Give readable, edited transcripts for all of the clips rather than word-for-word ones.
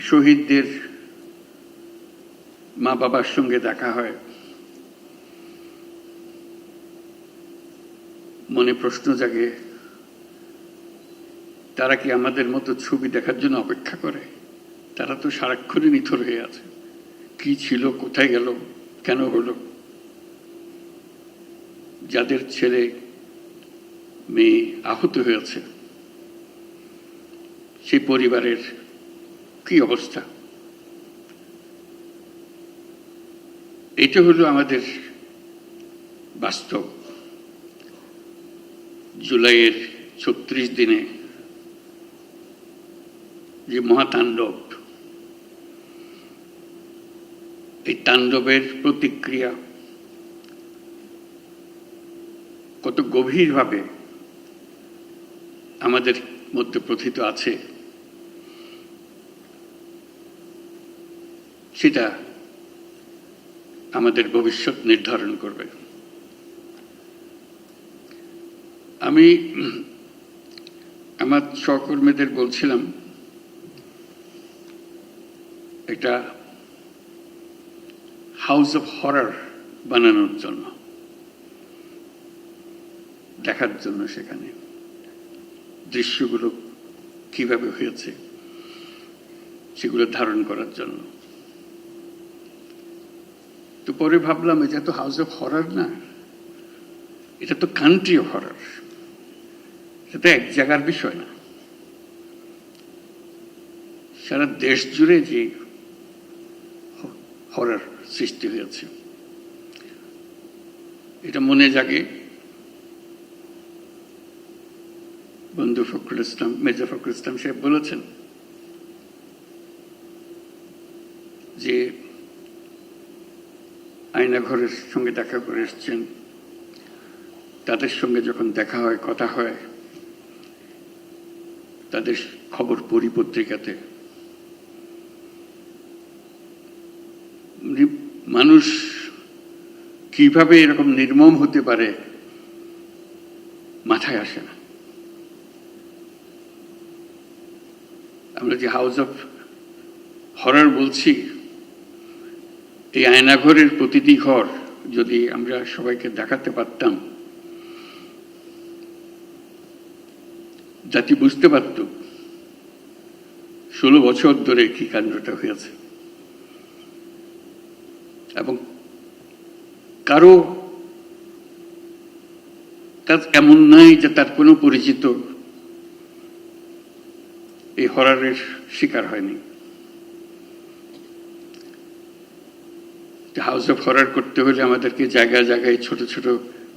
শহীদদের মা বাবার সঙ্গে দেখা হয়, মনে প্রশ্ন জাগে, তারা কি আমাদের মতো ছবি দেখার জন্য অপেক্ষা করে? তারা তো সারাক্ষণই নিথর হয়ে আছে। কি ছিল, কোথায় গেল, কেন হলো? যাদের ছেলে মেয়ে আহত হয়েছে, সেই পরিবারের কি অবস্থা? এটা হলো আমাদের বাস্তব। জুলাইয়ের ৩৬ দিনে যে মহাতাণ্ডব, এই তাণ্ডবের প্রতিক্রিয়া কত গভীরভাবে আমাদের মধ্যে প্রথিত আছে, সেটা আমাদের ভবিষ্যৎ নির্ধারণ করবে। আমি আমার সহকর্মীদের বলছিলাম, একটা হাউস অফ হরর বানানোর জন্য, দেখার জন্য সেখানে দৃশ্যগুলো কিভাবে হয়েছে সেগুলো ধারণ করার জন্য। তো পরে ভাবলাম, এটা তো হাউস অফ হরর না, এটা তো কান্ট্রি অফ হরর। এটা তো এক জায়গার বিষয় না, সারা দেশ জুড়ে যে হরর সৃষ্টি হয়েছে, এটা মনে জাগে। বন্ধু ফখরুল ইসলাম, মির্জা ফখরুল ইসলাম সাহেব বলেছেন যে আয়নাঘরের সঙ্গে দেখা করে এসছেন, তাদের সঙ্গে যখন দেখা হয়, কথা হয়, তাদের খবর পড়ি পত্রিকাতে, মানুষ কিভাবে এরকম নির্মম হতে পারে মাথায় আসে না। আমরা যে হাউস অফ হরর বলছি, এই আয়নাঘরের প্রতিটি ঘর যদি আমরা সবাইকে দেখাতে পারতাম, জাতি বুঝতে পারত 16 বছর ধরে কি কাণ্ডটা হয়েছে। এবং কারো কাজ এমন নাই যে তার কোনো পরিচিত এই হররের শিকার হয়নি। হাউস অফ হরর করতে হলে আমাদেরকে জায়গায় জায়গায় ছোট ছোট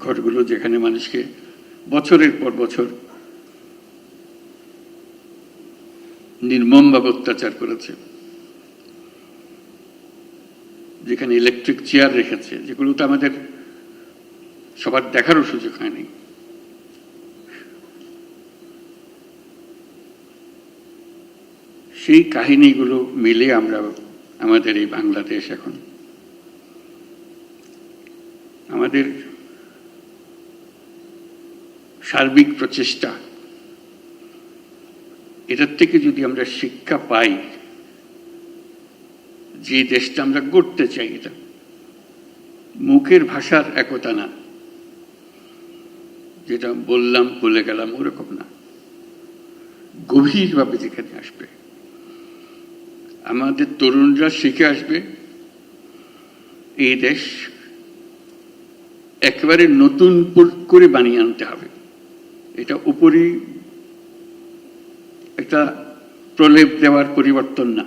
ঘরগুলো, যেখানে মানুষকে বছরের পর বছর নির্মমভাবে অত্যাচার করেছে, যেখানে ইলেকট্রিক চেয়ার রেখেছে, যেগুলো তো আমাদের সবার দেখারও সুযোগ হয়নি, সেই কাহিনীগুলো মিলে আমরা আমাদের এই বাংলাদেশ এখন, আমাদের সার্বিক প্রচেষ্টা, এটার থেকে যদি আমরা শিক্ষা পাই, যে দেশটা আমরা গড়তে চাই, এটা মুখের ভাষার একতা না, যেটা বললাম বলে গেলাম ওরকম না, গভীরভাবে যেখানে আসবে, আমাদের তরুণরা শিখে আসবে, এই দেশ একেবারে নতুন করে বানিয়ে আনতে হবে। এটা উপরই একটা প্রলেপ দেওয়ার পরিবর্তন না,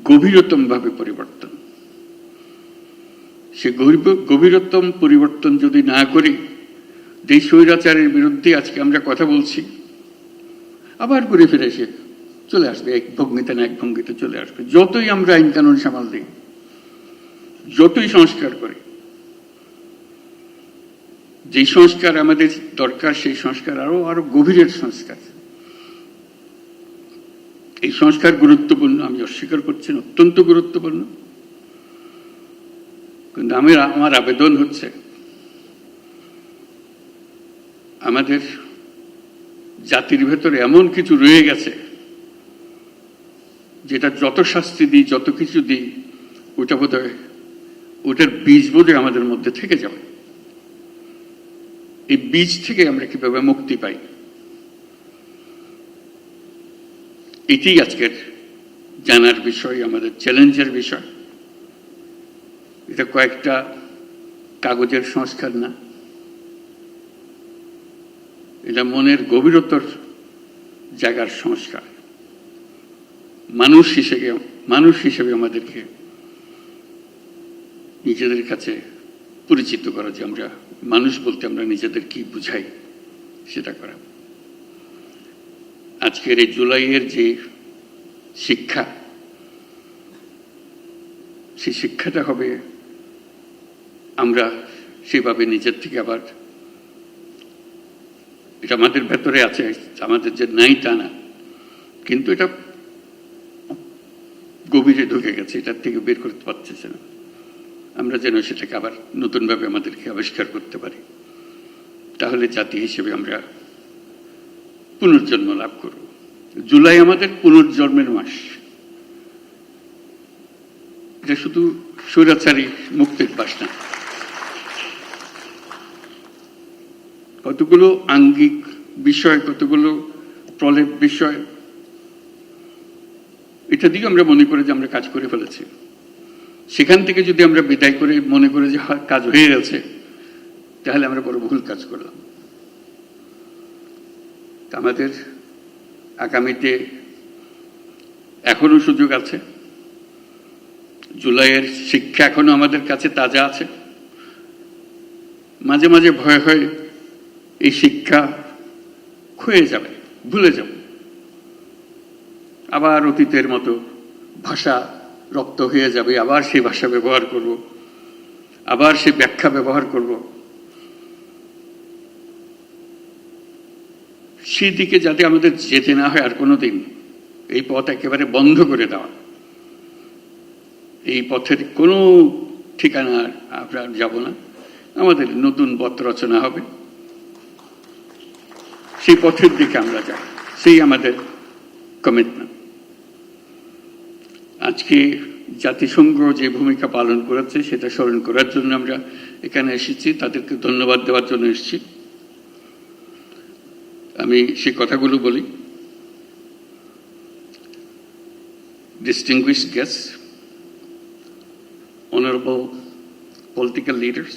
গভীরতম ভাবে পরিবর্তন। সে গভীরতম পরিবর্তন যদি না করি, যে স্বৈরাচারের বিরুদ্ধে আজকে আমরা কথা বলছি, আবার ঘুরে ফিরে এসে চলে আসবে, এক ভঙ্গিতে না এক ভঙ্গিতে চলে আসবে। যতই আমরা আইন কানুন সামাল দিই, যতই সংস্কার করি, যে সংস্কার আমাদের দরকার, সেই সংস্কার আরো গভীরের সংস্কার। এই সংস্কার গুরুত্বপূর্ণ, আমি অস্বীকার করছি না, অত্যন্ত গুরুত্বপূর্ণ। কিন্তু আমার আবেদন হচ্ছে, আমাদের জাতির ভেতরে এমন কিছু রয়ে গেছে যেটা যত শাস্তি দিই, যত কিছু দিই, ওটা বোধহয় ওটার বীজ বোধহয় আমাদের মধ্যে থেকে যাবে। এই বীজ থেকে আমরা কিভাবে মুক্তি পাই, এটি আজকের জানার বিষয়, আমাদের চ্যালেঞ্জের বিষয়। এটা কয়েকটা কাগজের সংস্কার না, এটা মনের গভীরতর জায়গার সংস্কার। মানুষ হিসেবে আমাদেরকে নিজেদের কাছে পরিচিত করা, যে আমরা মানুষ বলতে আমরা নিজেদের কি বুঝাই সেটা করা। আজকের এই জুলাইয়ের যে শিক্ষা, সেই শিক্ষাটা হবে আমরা সেভাবে নিজের থেকে আবার, এটা আমাদের ভেতরে আছে, আমাদের যে নাই তা না, কিন্তু এটা গভীরে ঢুকে গেছে, এটার থেকে বের করতে পারতেছে না। আমরা যেন সেটাকে আবার নতুনভাবে আমাদেরকে আবিষ্কার করতে পারি, তাহলে জাতি হিসেবে আমরা পুনর্জন্ম লাভ করব। জুলাই আমাদের পুনর্জন্মের মাস। এটা শুধু স্বৈরাচারী মুক্তির মাস না, কতগুলো আঙ্গিক বিষয়, কতগুলো প্রলেপ বিষয়, এটা দিয়ে আমরা মনে করি যে আমরা কাজ করে ফেলেছি। সেখান থেকে যদি আমরা বিদায় করে মনে করি যে কাজ হয়ে গেছে, তাহলে আমরা বড় ভুল কাজ করলাম। আমাদের আগামীতে এখনো সুযোগ আছে। জুলাইয়ের শিক্ষা এখনো আমাদের কাছে তাজা আছে। মাঝে মাঝে ভয় হয় এই শিক্ষা ক্ষয়ে যাবে, ভুলে যাব, আবার অতীতের মতো ভাষা রপ্ত হয়ে যাবে, আবার সেই ভাষা ব্যবহার করব, আবার সেই ব্যাখ্যা ব্যবহার করব। সেই দিকে যাতে আমাদের যেতে না হয় আর কোনোদিন, এই পথ একেবারে বন্ধ করে দেওয়া। এই পথের কোনো ঠিকানা আমরা যাব না, আমাদের নতুন পথ রচনা হবে, সেই পথের দিকে আমরা যাই, সেই আমাদের কমিটমেন্ট। আজকে জাতিসংঘ যে ভূমিকা পালন করেছে সেটা স্মরণ করার জন্য আমরা এখানে এসেছি, তাদেরকে ধন্যবাদ দেওয়ার জন্য এসেছি। আমি সেই কথাগুলো বলি। Distinguished guests, honorable political leaders,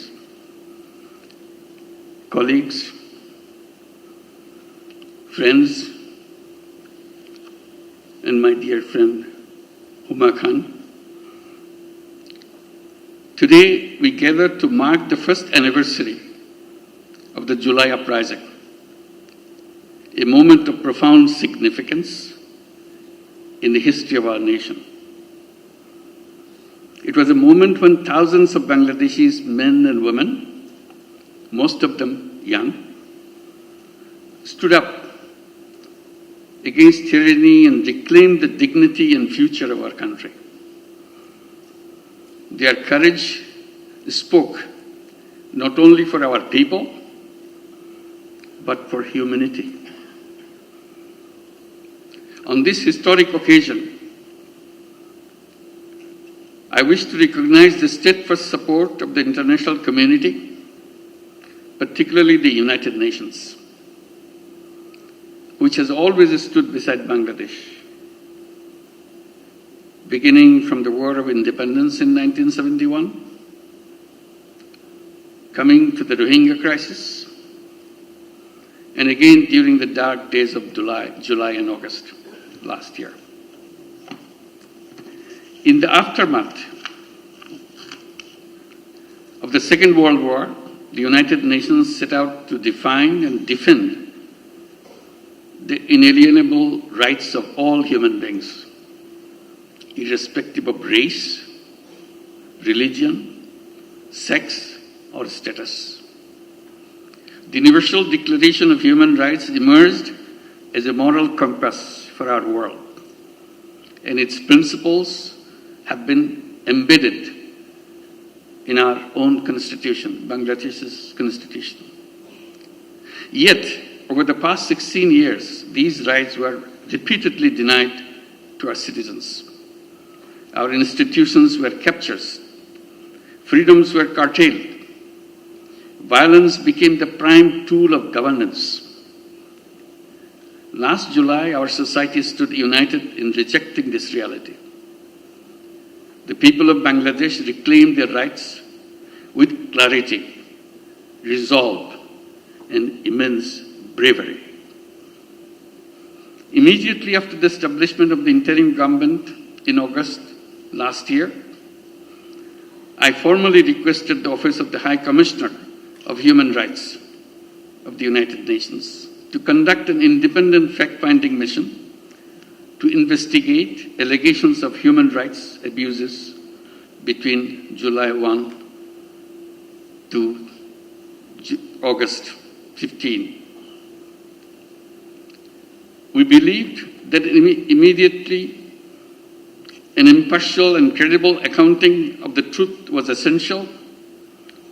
colleagues, friends, and my dear friend Huma Khan. Today we gather to mark the first anniversary of the July uprising, a moment of profound significance in the history of our nation. It was a moment when thousands of Bangladeshis, men and women, most of them young, stood up against tyranny and reclaimed the dignity and future of our country. Their courage spoke not only for our people, but for humanity. On this historic occasion, I wish to recognize the steadfast support of the international community, particularly the United Nations, which has always stood beside Bangladesh, beginning from the War of Independence in 1971, coming to the Rohingya crisis, and again during the dark days of July and August last year. In the aftermath of the Second World War, the United Nations set out to define and defend the inalienable rights of all human beings, irrespective of race, religion, sex, or status. The Universal Declaration of Human Rights emerged as a moral compass for our world, and its principles have been embedded in our own constitution, Bangladesh's constitution. Yet, over the past 16 years, these rights were repeatedly denied to our citizens. Our institutions were captured. Freedoms were curtailed. Violence became the prime tool of governance. Last July, our society stood united in rejecting this reality. The people of Bangladesh reclaimed their rights with clarity, resolve, and immense bravery. Immediately after the establishment of the interim government in August last year, I formally requested the Office of the High Commissioner of Human Rights of the United Nations to conduct an independent fact-finding mission to investigate allegations of human rights abuses between July 1 to August 15. We believed that immediately an impartial and credible accounting of the truth was essential,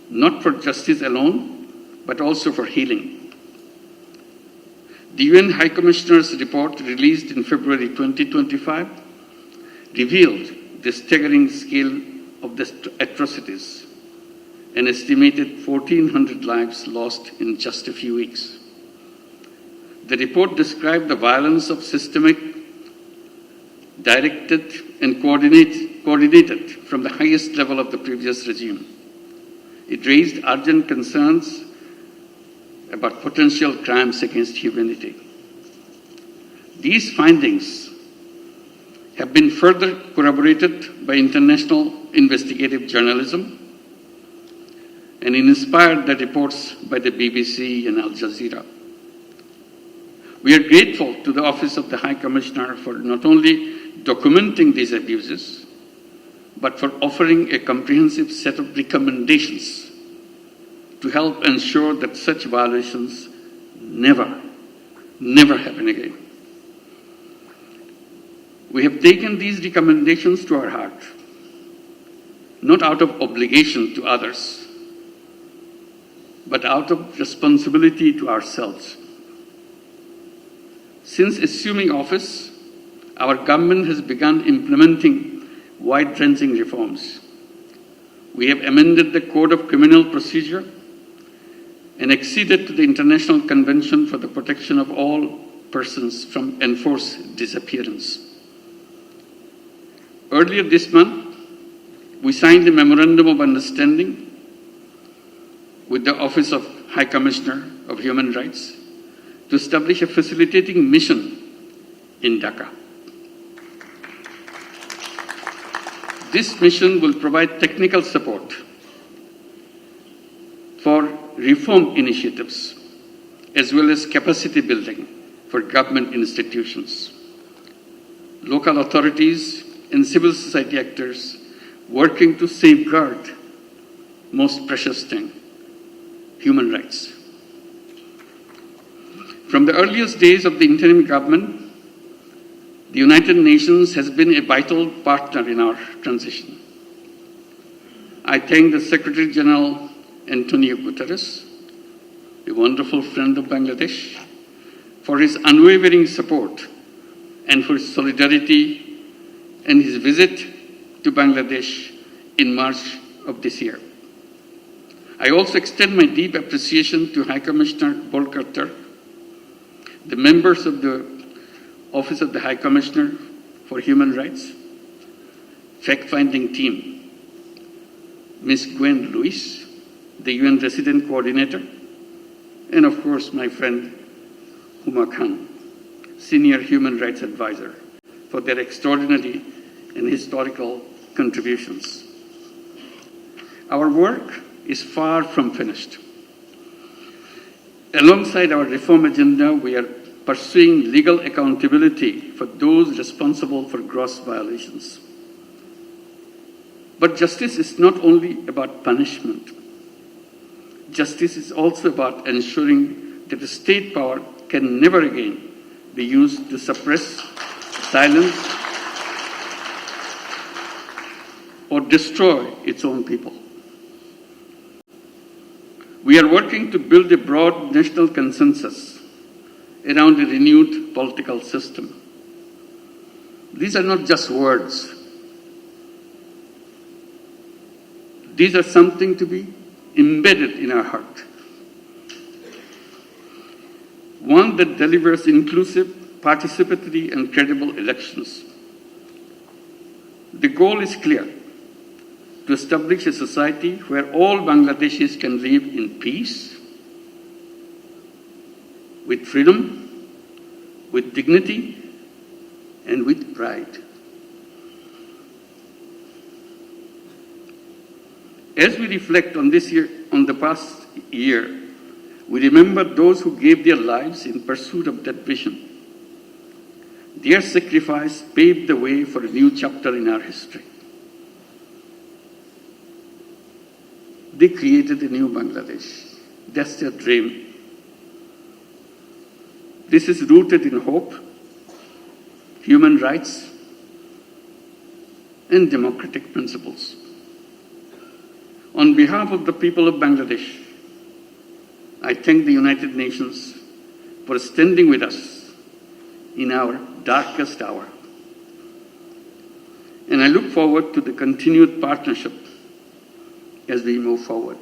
not for justice alone, but also for healing. The UN High Commissioner's report, released in February 2025, revealed the staggering scale of the atrocities, an estimated 1,400 lives lost in just a few weeks. The report described the violence of systemic, directed, and coordinated from the highest level of the previous regime. It raised urgent concerns about potential crimes against humanity. These findings have been further corroborated by international investigative journalism and inspired the reports by the BBC and Al Jazeera. We are grateful to the Office of the High Commissioner for not only documenting these abuses, but for offering a comprehensive set of recommendations to help ensure that such violations never happen again. We have taken these recommendations to our heart, not out of obligation to others, but out of responsibility to ourselves. Since assuming office, our government has begun implementing wide-ranging reforms. We have amended the Code of Criminal Procedure and acceded to the International Convention for the Protection of All Persons from Enforced Disappearance. Earlier this month, we signed a Memorandum of Understanding with the Office of High Commissioner of Human Rights to establish a facilitating mission in Dhaka. This mission will provide technical support for reform initiatives as well as capacity building for government institutions, local authorities, and civil society actors working to safeguard most precious thing, human rights. From the earliest days of the interim government, the United Nations has been a vital partner in our transition. I thank the Secretary General Antonio Guterres, a wonderful friend of Bangladesh, for his unwavering support and for his solidarity and his visit to Bangladesh in March of this year. I also extend my deep appreciation to High Commissioner Volker Turk, the members of the Office of the High Commissioner for Human Rights, fact-finding team, Ms. Gwen Lewis, the UN Resident Coordinator, and of course my friend Huma Khan, Senior Human Rights Advisor, for their extraordinary and historical contributions. Our work is far from finished. Alongside our reform agenda, we are pursuing legal accountability for those responsible for gross violations. But justice is not only about punishment. Justice is also about ensuring that the state power can never again be used to suppress, silence, or destroy its own people. We are working to build a broad national consensus around a renewed political system. These are not just words. These are something to be embedded in our heart. One that delivers inclusive, participatory, and credible elections. The goal is clear: to establish a society where all Bangladeshis can live in peace, with freedom, with dignity, and with pride. As we reflect on the past year, we remember those who gave their lives in pursuit of that vision. Their sacrifice paved the way for a new chapter in our history. They created a new Bangladesh. That's their dream. This is rooted in hope, human rights, and democratic principles. On behalf of the people of Bangladesh, I thank the United Nations for standing with us in our darkest hour. And I look forward to the continued partnership as we move forward.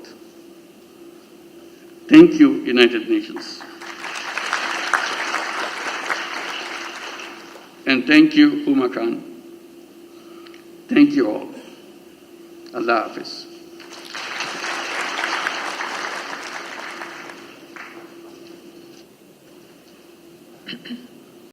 Thank you, United Nations. And thank you, Huma Khan. Thank you all. Allah Hafiz.